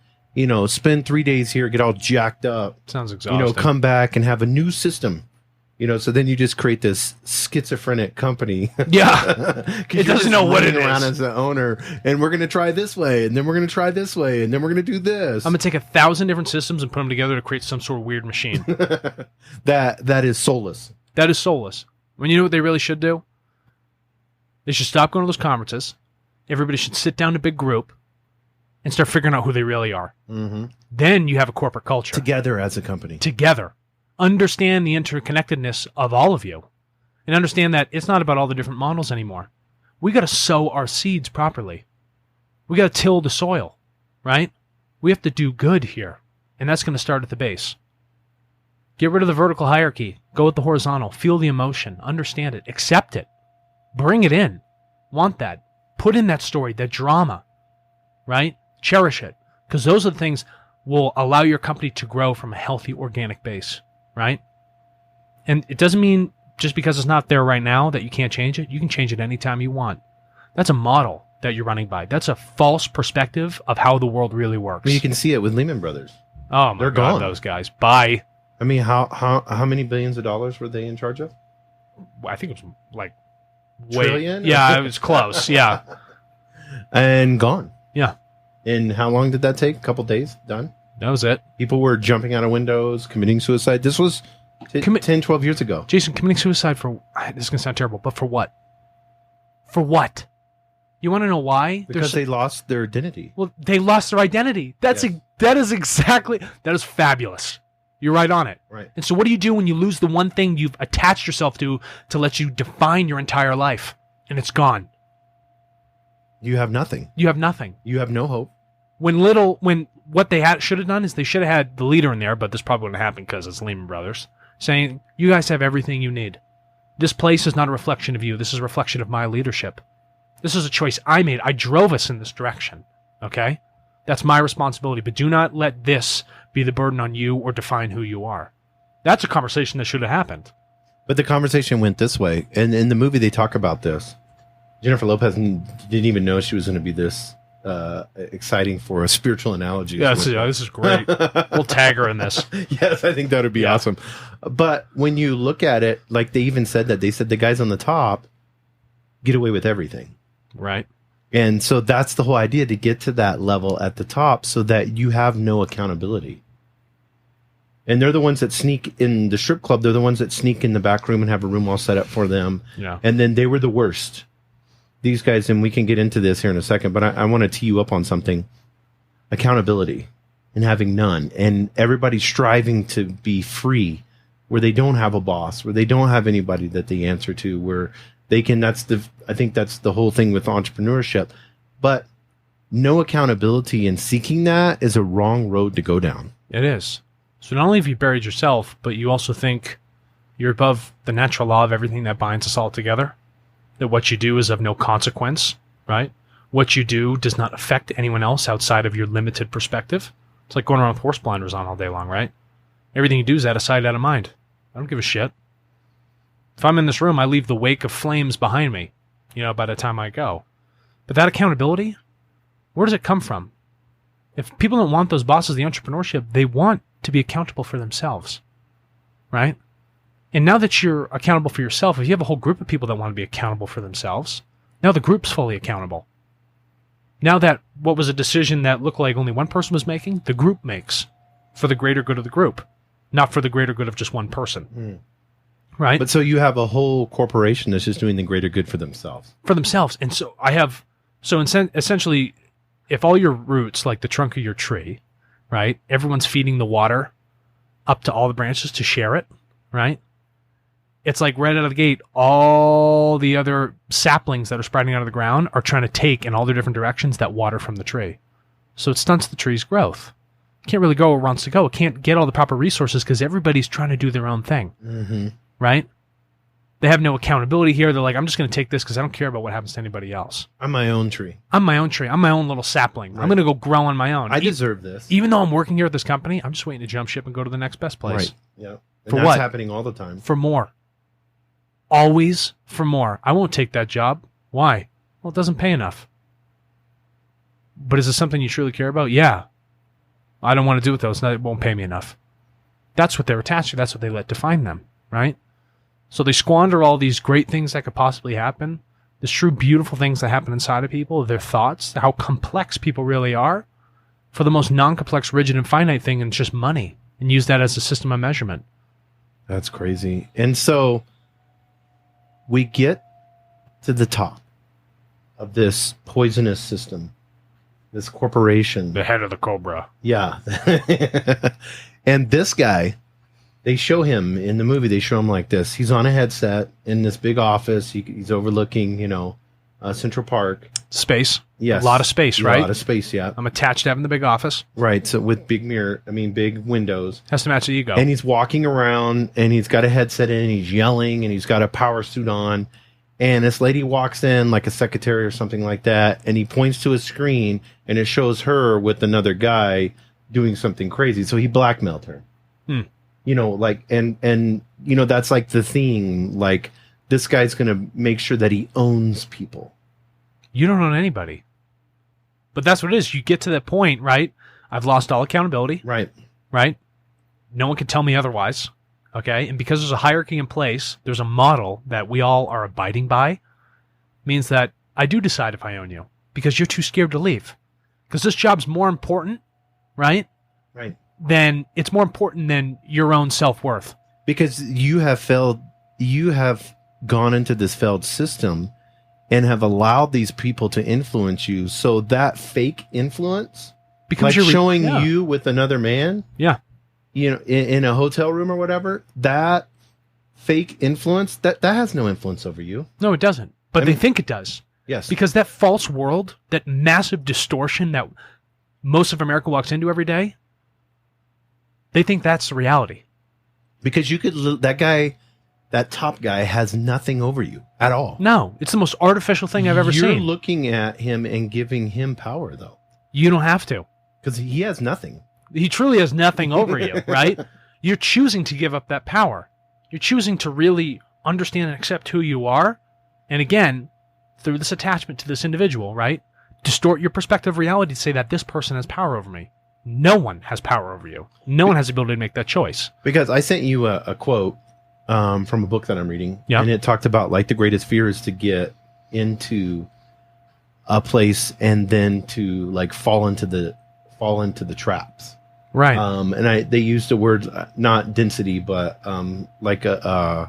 Speaker 3: spend 3 days here, get all jacked up.
Speaker 2: Sounds exhausting.
Speaker 3: Come back and have a new system, So then you just create this schizophrenic company.
Speaker 2: Yeah. It doesn't know what it
Speaker 3: around
Speaker 2: is.
Speaker 3: as the owner, and we're going to try this way, and then we're going to try this way, and then we're going to do this.
Speaker 2: I'm going to take 1,000 different systems and put them together to create some sort of weird machine.
Speaker 3: that is soulless.
Speaker 2: That is soulless. When you know what they really should do? They should stop going to those conferences. Everybody should sit down in a big group and start figuring out who they really are.
Speaker 3: Mm-hmm.
Speaker 2: Then you have a corporate culture.
Speaker 3: Together as a company.
Speaker 2: Together. Understand the interconnectedness of all of you. And understand that it's not about all the different models anymore. We got to sow our seeds properly. We got to till the soil, right? We have to do good here. And that's going to start at the base. Get rid of the vertical hierarchy. Go with the horizontal. Feel the emotion. Understand it. Accept it. Bring it in. Want that. Put in that story, that drama, right? Cherish it. Because those are the things will allow your company to grow from a healthy organic base, right? And it doesn't mean just because it's not there right now that you can't change it. You can change it anytime you want. That's a model that you're running by. That's a false perspective of how the world really works.
Speaker 3: You can see it with Lehman Brothers.
Speaker 2: Oh, my
Speaker 3: They're
Speaker 2: God,
Speaker 3: gone.
Speaker 2: those guys. Bye.
Speaker 3: I mean, how many billions of dollars were they in charge of?
Speaker 2: I think it was like way.
Speaker 3: Trillion?
Speaker 2: Yeah, it was close. Yeah.
Speaker 3: And gone.
Speaker 2: Yeah.
Speaker 3: And how long did that take? A couple days? Done?
Speaker 2: That was it.
Speaker 3: People were jumping out of windows, committing suicide. This was 10, 12 years ago.
Speaker 2: Jason, committing suicide for... This is going to sound terrible, but for what? For what? You want to know why?
Speaker 3: Because they lost their identity.
Speaker 2: Well, they lost their identity. That is exactly... That is fabulous. You're right on it.
Speaker 3: Right.
Speaker 2: And so what do you do when you lose the one thing you've attached yourself to let you define your entire life? And it's gone.
Speaker 3: You have nothing.
Speaker 2: You have nothing.
Speaker 3: You have no hope.
Speaker 2: When what they should have done is they should have had the leader in there, but this probably wouldn't happen because it's Lehman Brothers, saying, you guys have everything you need. This place is not a reflection of you. This is a reflection of my leadership. This is a choice I made. I drove us in this direction. Okay? That's my responsibility. But do not let this be the burden on you or define who you are. That's a conversation that should have happened.
Speaker 3: But the conversation went this way. And in the movie, they talk about this. Jennifer Lopez didn't even know she was going to be this exciting for a spiritual analogy.
Speaker 2: Yeah, this is great. We'll tag her in this.
Speaker 3: Yes, I think that would be awesome. But when you look at it, like they even said that, they said the guys on the top get away with everything.
Speaker 2: Right.
Speaker 3: And so that's the whole idea, to get to that level at the top so that you have no accountability. And they're the ones that sneak in the strip club. They're the ones that sneak in the back room and have a room all set up for them.
Speaker 2: Yeah.
Speaker 3: And then they were the worst. These guys, and we can get into this here in a second, but I want to tee you up on something. Accountability and having none. And everybody striving to be free, where they don't have a boss, where they don't have anybody that they answer to, where they can, I think that's the whole thing with entrepreneurship. But no accountability and seeking that is a wrong road to go down.
Speaker 2: It is. So not only have you buried yourself, but you also think you're above the natural law of everything that binds us all together. That what you do is of no consequence, right? What you do does not affect anyone else outside of your limited perspective. It's like going around with horse blinders on all day long, right? Everything you do is out of sight, out of mind. I don't give a shit. If I'm in this room, I leave the wake of flames behind me, by the time I go. But that accountability, where does it come from? If people don't want those bosses, the entrepreneurship, they want to be accountable for themselves, right? And now that you're accountable for yourself, if you have a whole group of people that want to be accountable for themselves, now the group's fully accountable. Now that what was a decision that looked like only one person was making, the group makes for the greater good of the group, not for the greater good of just one person. Right?
Speaker 3: But so you have a whole corporation that's just doing the greater good for themselves.
Speaker 2: For themselves. And so essentially, if all your roots, like the trunk of your tree, right, everyone's feeding the water up to all the branches to share it, right? It's like right out of the gate, all the other saplings that are sprouting out of the ground are trying to take in all their different directions that water from the tree. So it stunts the tree's growth. It can't really go where it wants to go. It can't get all the proper resources because everybody's trying to do their own thing, right? They have no accountability here. They're like, I'm just going to take this because I don't care about what happens to anybody else.
Speaker 3: I'm my own tree.
Speaker 2: I'm my own tree. I'm my own little sapling. Right. I'm going to go grow on my own.
Speaker 3: I deserve this.
Speaker 2: Even though I'm working here at this company, I'm just waiting to jump ship and go to the next best place.
Speaker 3: Right. Yeah. And
Speaker 2: for
Speaker 3: that's
Speaker 2: what?
Speaker 3: Happening all the time.
Speaker 2: For more. Always for more. I won't take that job. Why? Well, it doesn't pay enough. But is it something you truly care about? Yeah. I don't want to do with those. It won't pay me enough. That's what they're attached to. That's what they let define them, right? So they squander all these great things that could possibly happen, these true beautiful things that happen inside of people, their thoughts, how complex people really are, for the most non-complex, rigid, and finite thing, and it's just money, and use that as a system of measurement.
Speaker 3: That's crazy. And so we get to the top of this poisonous system, this corporation.
Speaker 2: The head of the cobra.
Speaker 3: Yeah. And this guy, they show him in the movie, they show him like this. He's on a headset in this big office. He's overlooking, Central Park.
Speaker 2: Space.
Speaker 3: Yes.
Speaker 2: A lot of space, right?
Speaker 3: A lot of space, yeah.
Speaker 2: I'm attached to having the big office.
Speaker 3: Right. So with big windows.
Speaker 2: Has to match the ego.
Speaker 3: And he's walking around and he's got a headset in, he's yelling and he's got a power suit on. And this lady walks in like a secretary or something like that. And he points to a screen and it shows her with another guy doing something crazy. So he blackmailed her. And that's like the theme. Like, this guy's going to make sure that he owns people.
Speaker 2: You don't own anybody. But that's what it is. You get to that point, right? I've lost all accountability.
Speaker 3: Right.
Speaker 2: Right? No one can tell me otherwise. Okay? And because there's a hierarchy in place, there's a model that we all are abiding by, means that I do decide if I own you because you're too scared to leave. Because this job's more important, right?
Speaker 3: Right.
Speaker 2: It's more important than your own self-worth.
Speaker 3: Because you have gone into this failed system and have allowed these people to influence you. So that fake influence becomes like showing you with another man.
Speaker 2: Yeah.
Speaker 3: In a hotel room or whatever, that fake influence, that has no influence over you.
Speaker 2: No, it doesn't. But they think it does.
Speaker 3: Yes.
Speaker 2: Because that false world, that massive distortion that most of America walks into every day, they think that's the reality.
Speaker 3: Because that top guy has nothing over you at all.
Speaker 2: No, it's the most artificial thing I've ever seen.
Speaker 3: You're looking at him and giving him power, though.
Speaker 2: You don't have to.
Speaker 3: Because he has nothing.
Speaker 2: He truly has nothing over you, right? You're choosing to give up that power. You're choosing to really understand and accept who you are. And again, through this attachment to this individual, right? Distort your perspective of reality to say that this person has power over me. No one has power over you. No one has the ability to make that choice.
Speaker 3: Because I sent you a quote from a book that I'm reading.
Speaker 2: Yep.
Speaker 3: And it talked about like the greatest fear is to get into a place and then to like fall into the traps.
Speaker 2: Right.
Speaker 3: And they used the word, not density, but like trying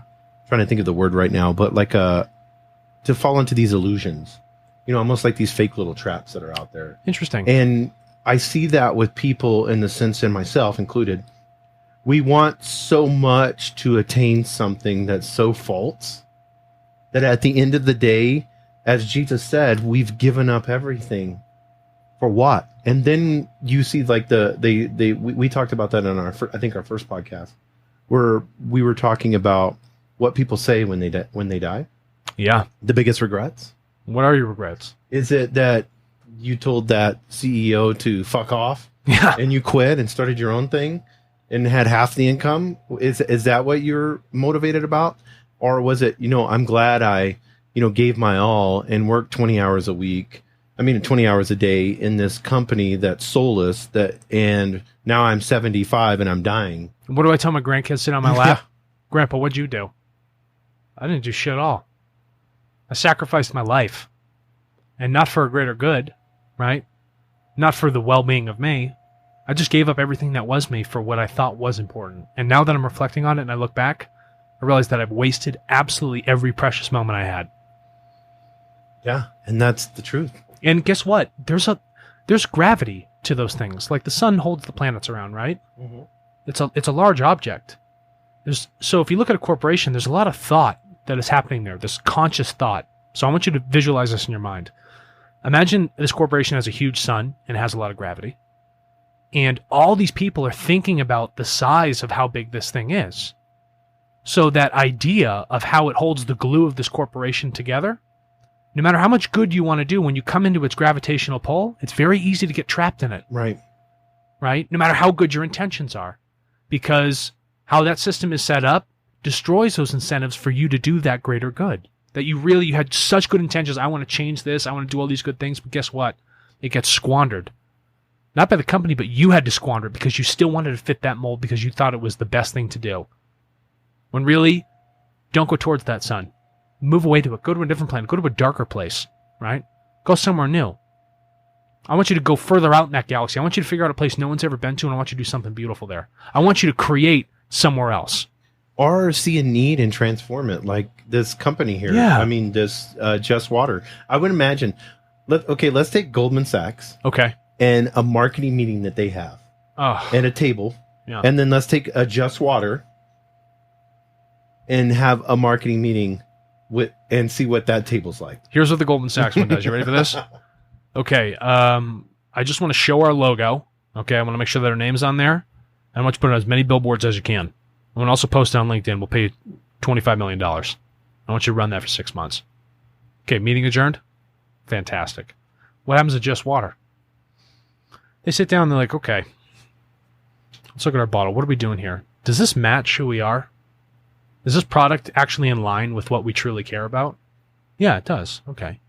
Speaker 3: to think of the word right now, but like to fall into these illusions, almost like these fake little traps that are out there.
Speaker 2: Interesting.
Speaker 3: And I see that with people in the sense, and myself included, we want so much to attain something that's so false that at the end of the day, as Jesus said, we've given up everything. For what? And then you see like we talked about that on our first podcast, where we were talking about what people say when they die.
Speaker 2: Yeah.
Speaker 3: The biggest regrets.
Speaker 2: What are your regrets?
Speaker 3: Is it that you told that CEO to fuck off?
Speaker 2: Yeah.
Speaker 3: And you quit and started your own thing and had half the income? Is that what you're motivated about? Or was it, I'm glad I, gave my all and worked 20 hours a week. 20 hours a day in this company that's soulless, and now I'm 75 and I'm dying.
Speaker 2: What do I tell my grandkids sit on my lap? Grandpa, what'd you do? I didn't do shit at all. I sacrificed my life. And not for a greater good, right? Not for the well-being of me. I just gave up everything that was me for what I thought was important. And now that I'm reflecting on it and I look back, I realize that I've wasted absolutely every precious moment I had.
Speaker 3: Yeah, and that's the truth.
Speaker 2: And guess what? There's gravity to those things. Like the sun holds the planets around, right? Mm-hmm. It's a large object. So if you look at a corporation, there's a lot of thought that is happening there. This conscious thought. So I want you to visualize this in your mind. Imagine this corporation has a huge sun and it has a lot of gravity. And all these people are thinking about the size of how big this thing is. So that idea of how it holds the glue of this corporation together, no matter how much good you want to do, when you come into its gravitational pull, it's very easy to get trapped in it.
Speaker 3: Right.
Speaker 2: Right? No matter how good your intentions are. Because how that system is set up destroys those incentives for you to do that greater good. That you had such good intentions. I want to change this. I want to do all these good things. But guess what? It gets squandered. Not by the company, but you had to squander it because you still wanted to fit that mold because you thought it was the best thing to do. When really, Don't go towards that sun. Move away to it. Go to a different planet. Go to a darker place, right? Go somewhere new. I want you to go further out in that galaxy. I want you to figure out a place no one's ever been to, and I want you to do something beautiful there. I want you to create somewhere else.
Speaker 3: Or see a need and transform it, like this company here.
Speaker 2: Yeah.
Speaker 3: I mean, this Just Water. I would imagine. Let's take Goldman Sachs.
Speaker 2: Okay.
Speaker 3: And a marketing meeting that they have.
Speaker 2: Oh.
Speaker 3: And a table.
Speaker 2: Yeah.
Speaker 3: And then let's take a Just Water and have a marketing meeting and see what that table's like.
Speaker 2: Here's what the Goldman Sachs one does. You ready for this? Okay. I just want to show our logo. Okay. I want to make sure that our name's on there. I want you to put on as many billboards as you can. I want to also post it on LinkedIn. We'll pay you $25 million. I want you to run that for 6 months. Okay. Meeting adjourned. Fantastic. What happens to Just Water? They sit down and they're like, okay, let's look at our bottle. What are we doing here? Does this match who we are? Is this product actually in line with what we truly care about? Yeah, it does. Okay.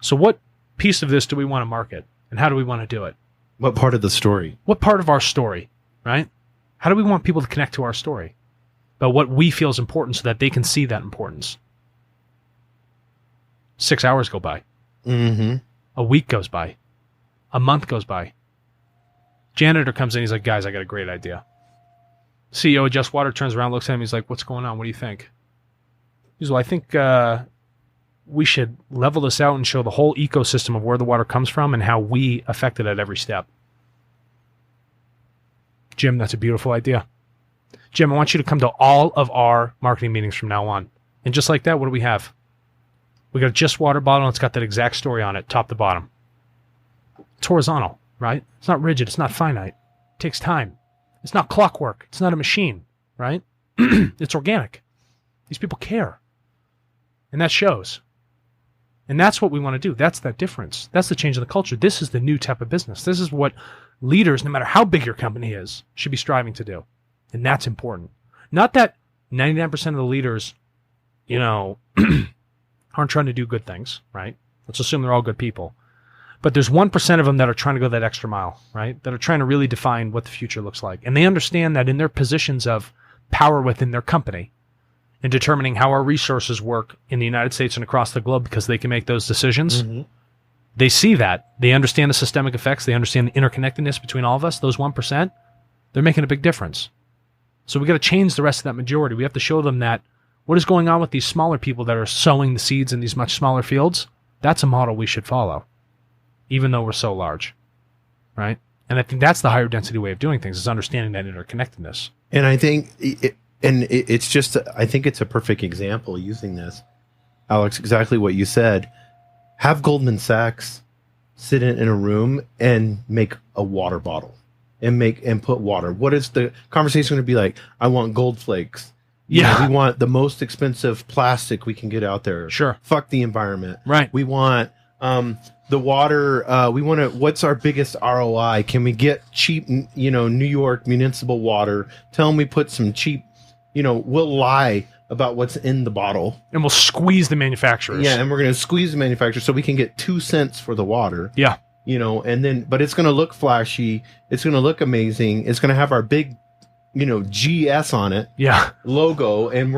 Speaker 2: So what piece of this do we want to market? And how do we want to do it?
Speaker 3: What part of the story?
Speaker 2: What part of our story, right? How do we want people to connect to our story? About what we feel is important so that they can see that importance. 6 hours go by.
Speaker 3: Mm-hmm.
Speaker 2: A week goes by. A month goes by. Janitor comes in. He's like, guys, I got a great idea. CEO of Just Water turns around, looks at him. He's like, what's going on? What do you think? He's, well, I think we should level this out and show the whole ecosystem of where the water comes from and how we affect it at every step. Jim, that's a beautiful idea. Jim, I want you to come to all of our marketing meetings from now on. And just like that, what do we have? We got a Just Water bottle, and it's got that exact story on it, top to bottom. It's horizontal, right? It's not rigid. It's not finite. It takes time. It's not clockwork. It's not a machine, right? It's organic. These people care. And that shows. And that's what we want to do. That's that difference. That's the change in the culture. This is the new type of business. This is what leaders, no matter how big your company is, should be striving to do. And that's important. Not that 99% of the leaders, aren't trying to do good things, right? Let's assume they're all good people. But there's 1% of them that are trying to go that extra mile, right? That are trying to really define what the future looks like. And they understand that in their positions of power within their company, in determining how our resources work in the United States and across the globe, because they can make those decisions. Mm-hmm. They see that. They understand the systemic effects. They understand the interconnectedness between all of us. Those 1%, they're making a big difference. So we got to change the rest of that majority. We have to show them that what is going on with these smaller people that are sowing the seeds in these much smaller fields, that's a model we should follow, even though we're so large, right? And I think that's the higher density way of doing things, is understanding that interconnectedness.
Speaker 3: And I think it's just, I think it's a perfect example using this, Alex, exactly what you said. Have Goldman Sachs sit in a room and make a water bottle and put water. What is the conversation going to be like? I want gold flakes.
Speaker 2: Yeah.
Speaker 3: We want the most expensive plastic we can get out there.
Speaker 2: Sure.
Speaker 3: Fuck the environment.
Speaker 2: Right.
Speaker 3: We want the water. We want to, what's our biggest ROI? Can we get cheap, New York municipal water? Tell them we put some cheap, we'll lie about what's in the bottle.
Speaker 2: And we'll squeeze the manufacturers.
Speaker 3: Yeah, and we're going to squeeze the manufacturer so we can get 2 cents for the water.
Speaker 2: Yeah.
Speaker 3: And then, but it's going to look flashy. It's going to look amazing. It's going to have our big, GS on it.
Speaker 2: Yeah.
Speaker 3: Logo. And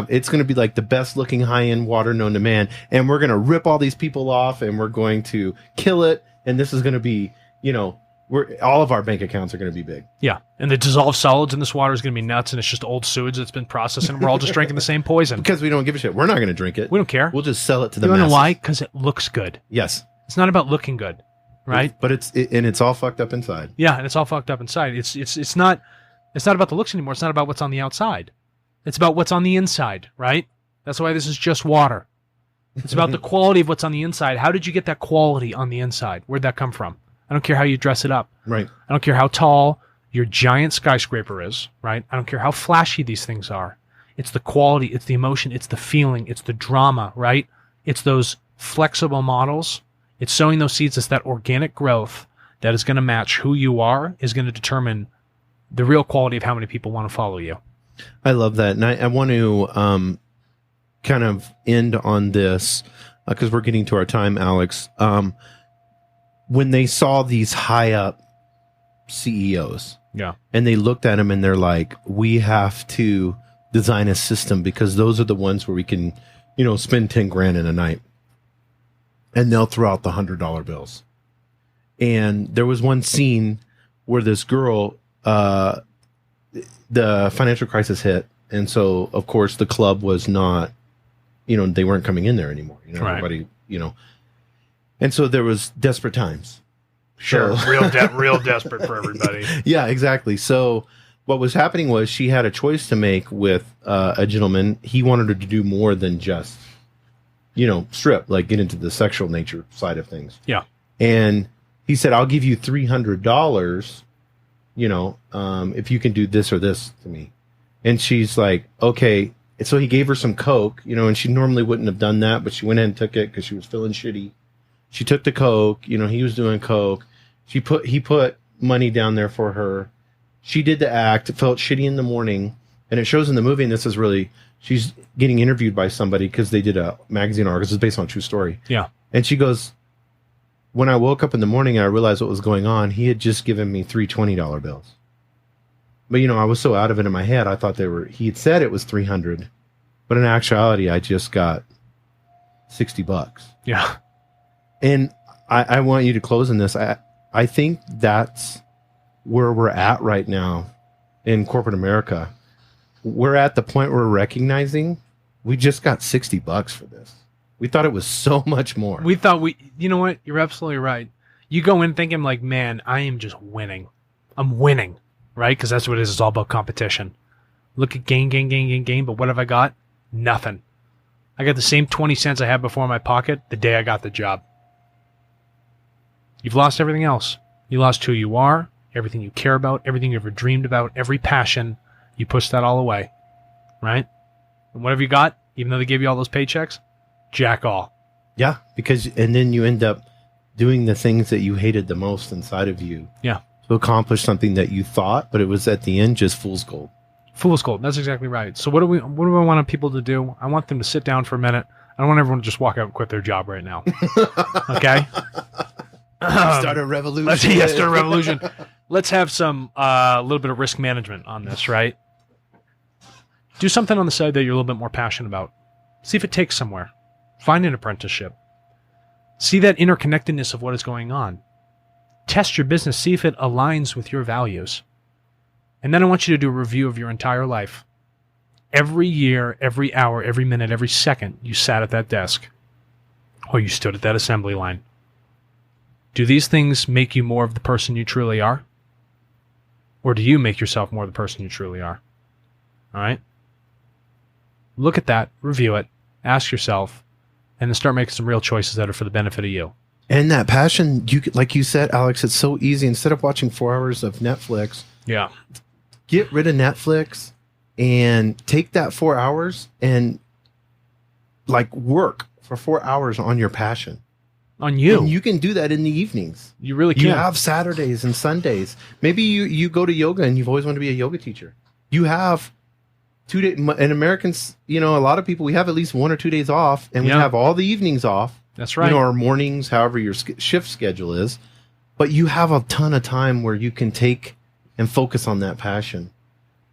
Speaker 3: it's going to be like the best looking high end water known to man. And we're going to rip all these people off and we're going to kill it. And this is going to be, all of our bank accounts are going to be big.
Speaker 2: Yeah. And the dissolved solids in this water is going to be nuts, and it's just old sewage that's been processed, and we're all just drinking the same poison.
Speaker 3: Because we don't give a shit. We're not going to drink it.
Speaker 2: We don't care.
Speaker 3: We'll just sell it to the
Speaker 2: masses. You
Speaker 3: masses.
Speaker 2: know why? Because it looks good.
Speaker 3: Yes.
Speaker 2: It's not about looking good, right?
Speaker 3: But it's all fucked up inside.
Speaker 2: Yeah, and it's all fucked up inside. It's not about the looks anymore. It's not about what's on the outside. It's about what's on the inside, right? That's why this is just water. It's about the quality of what's on the inside. How did you get that quality on the inside? Where'd that come from? I don't care how you dress it up.
Speaker 3: Right.
Speaker 2: I don't care how tall your giant skyscraper is, right? I don't care how flashy these things are. It's the quality, it's the emotion, it's the feeling, it's the drama, right? It's those flexible models. It's sowing those seeds. It's that organic growth that is going to match who you are, is going to determine the real quality of how many people want to follow you.
Speaker 3: I love that. And I want to kind of end on this because we're getting to our time, Alex. When they saw these high up CEOs,
Speaker 2: yeah,
Speaker 3: and they looked at them and they're like, this design a system, because those are the ones where we can, you know, spend 10 grand in a night, and they'll throw out the $100 bills. And there was one scene where this girl, the financial crisis hit. And so, of course, the club was not, you know, they weren't coming in there anymore. You know,
Speaker 2: Right.
Speaker 3: everybody, you know. And so there was desperate times.
Speaker 2: Sure.
Speaker 3: So-
Speaker 2: Real desperate for everybody.
Speaker 3: Yeah, exactly. So what was happening was she had a choice to make with a gentleman. He wanted her to do more than just, you know, strip, like get into the sexual nature side of things.
Speaker 2: Yeah.
Speaker 3: And he said, I'll give you $300, you know, if you can do this or this to me. And she's like, okay. And so he gave her some Coke, you know, and she normally wouldn't have done that, but she went in and took it because she was feeling shitty. She took the Coke, you know, he was doing Coke. He put money down there for her. She did the act, felt shitty in the morning. And it shows in the movie, and this is really, she's getting interviewed by somebody because they did a magazine article. It's based on a true story.
Speaker 2: Yeah.
Speaker 3: And she goes, when I woke up in the morning and I realized what was going on, he had just given me three $20 bills. But, you know, I was so out of it in my head, I thought he had said it was 300, but in actuality, I just got $60.
Speaker 2: Yeah.
Speaker 3: And I want you to close on this. I think that's where we're at right now in corporate America. We're at the point where we're recognizing we just got $60 for this. We thought it was so much more.
Speaker 2: We thought you know what? You're absolutely right. You go in thinking like, man, I am just winning. I'm winning, right? Because that's what it is. It's all about competition. Look at gain. But what have I got? Nothing. I got the same 20 cents I had before in my pocket the day I got the job. You've lost everything else. You lost who you are, everything you care about, everything you ever dreamed about, every passion. You pushed that all away, right? And whatever you got, even though they gave you all those paychecks, jack all.
Speaker 3: Yeah, and then you end up doing the things that you hated the most inside of you.
Speaker 2: Yeah.
Speaker 3: To accomplish something that you thought, but it was at the end just fool's gold.
Speaker 2: Fool's gold. That's exactly right. So what do I want people to do? I want them to sit down for a minute. I don't want everyone to just walk out and quit their job right now. Okay?
Speaker 3: Start a revolution.
Speaker 2: Start a revolution. Let's have some a little bit of risk management on this, right? Do something on the side that you're a little bit more passionate about. See if it takes somewhere. Find an apprenticeship. See that interconnectedness of what is going on. Test your business. See if it aligns with your values. And then I want you to do a review of your entire life. Every year, every hour, every minute, every second you sat at that desk or you stood at that assembly line. Do these things make you more of the person you truly are? Or do you make yourself more the person you truly are? All right? Look at that, review it, ask yourself, and then start making some real choices that are for the benefit of you.
Speaker 3: And that passion, like you said, Alex, it's so easy. Instead of watching 4 hours of Netflix,
Speaker 2: Yeah.
Speaker 3: get rid of Netflix and take that 4 hours and like work for 4 hours on your passion.
Speaker 2: On you.
Speaker 3: And you can do that in the evenings.
Speaker 2: You really can.
Speaker 3: You have Saturdays and Sundays. Maybe you go to yoga and you've always wanted to be a yoga teacher. You have 2 days. And Americans, you know, a lot of people, we have at least 1 or 2 days off, and we have all the evenings off.
Speaker 2: That's right.
Speaker 3: You know, our mornings, however your shift schedule is. But you have a ton of time where you can take and focus on that passion.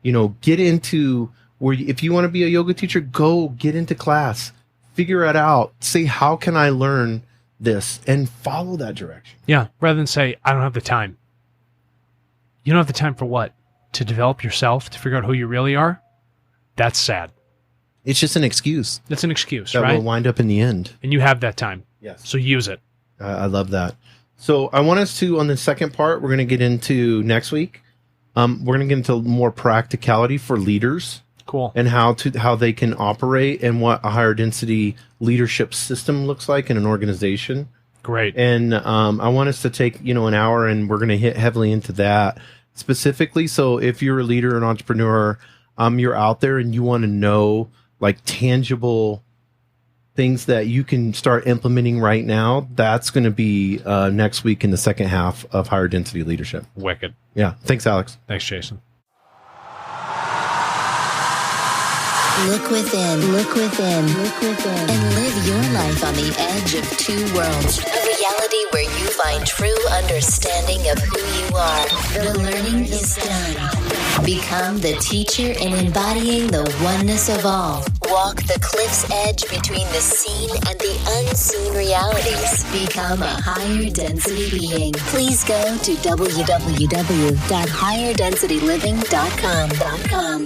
Speaker 3: You know, get into where if you want to be a yoga teacher, go get into class, figure it out, say, how can I learn this, and follow that direction.
Speaker 2: Yeah, rather than say, I don't have the time. You don't have the time for what? To develop yourself, to figure out who you really are? That's sad.
Speaker 3: It's just an excuse.
Speaker 2: It's an excuse,
Speaker 3: that
Speaker 2: right?
Speaker 3: will wind up in the end.
Speaker 2: And you have that time.
Speaker 3: Yes.
Speaker 2: So use it.
Speaker 3: I love that. So I want us to, on the second part, we're going to get into next week. We're going to get into more practicality for leaders.
Speaker 2: Cool.
Speaker 3: And how they can operate and what a higher density leadership system looks like in an organization.
Speaker 2: Great.
Speaker 3: And I want us to take, an hour, and we're going to hit heavily into that specifically. So if you're a leader, an entrepreneur, you're out there and you want to know like tangible things that you can start implementing right now, that's going to be next week in the second half of higher density leadership.
Speaker 2: Wicked.
Speaker 3: Yeah. Thanks, Alex.
Speaker 2: Thanks, Jason.
Speaker 1: Look within, and live your life on the edge of 2 worlds. A reality where you find true understanding of who you are. The learning is done. Become the teacher in embodying the oneness of all. Walk the cliff's edge between the seen and the unseen realities. Become a higher density being. Please go to www.higherdensityliving.com.